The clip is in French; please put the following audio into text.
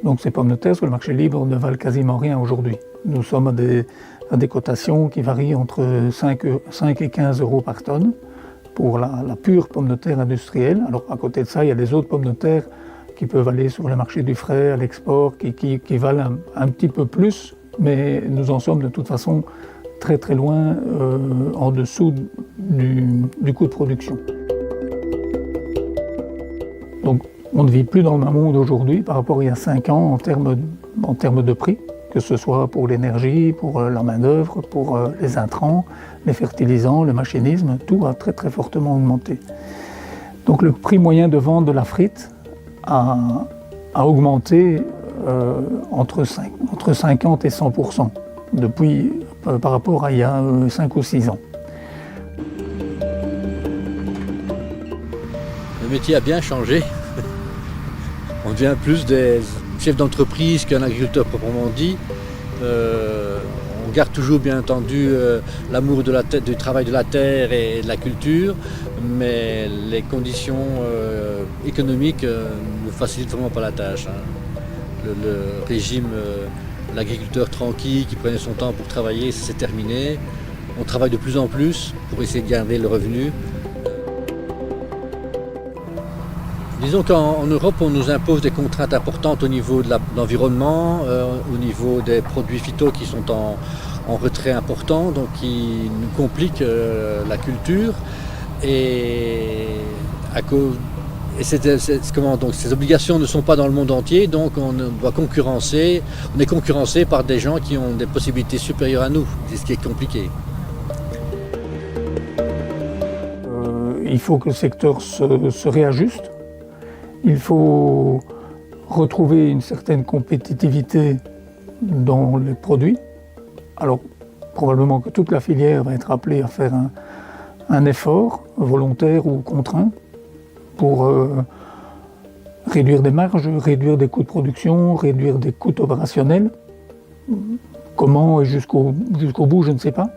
Donc ces pommes de terre sur le marché libre ne valent quasiment rien aujourd'hui. Nous sommes à des cotations qui varient entre 5 et 15 euros par tonne pour la pure pomme de terre industrielle. Alors à côté de ça, il y a les autres pommes de terre qui peuvent aller sur le marché du frais, à l'export, qui valent un petit peu plus, mais nous en sommes de toute façon très très loin en dessous du coût de production. Donc on ne vit plus dans le même monde aujourd'hui par rapport à il y a 5 ans en termes de prix, que ce soit pour l'énergie, pour la main-d'œuvre, pour les intrants, les fertilisants, le machinisme, tout a très très fortement augmenté. Donc le prix moyen de vente de la frite a augmenté entre 50 et 100% depuis, par rapport à il y a 5 ou 6 ans. Le métier a bien changé. On devient plus des chefs d'entreprise qu'un agriculteur proprement dit. On garde toujours bien entendu l'amour du travail de la terre et de la culture, mais les conditions économiques ne facilitent vraiment pas la tâche. Le régime, l'agriculteur tranquille qui prenait son temps pour travailler, c'est terminé. On travaille de plus en plus pour essayer de garder le revenu. Disons qu'en Europe, on nous impose des contraintes importantes au niveau de l'environnement, au niveau des produits phyto qui sont en retrait important, donc qui nous compliquent la culture. Donc ces obligations ne sont pas dans le monde entier, donc on est concurrencé par des gens qui ont des possibilités supérieures à nous, c'est ce qui est compliqué. Il faut que le secteur se réajuste. Il faut retrouver une certaine compétitivité dans les produits. Alors, probablement que toute la filière va être appelée à faire un effort volontaire ou contraint pour réduire des marges, réduire des coûts de production, réduire des coûts opérationnels. Comment et jusqu'au bout, je ne sais pas.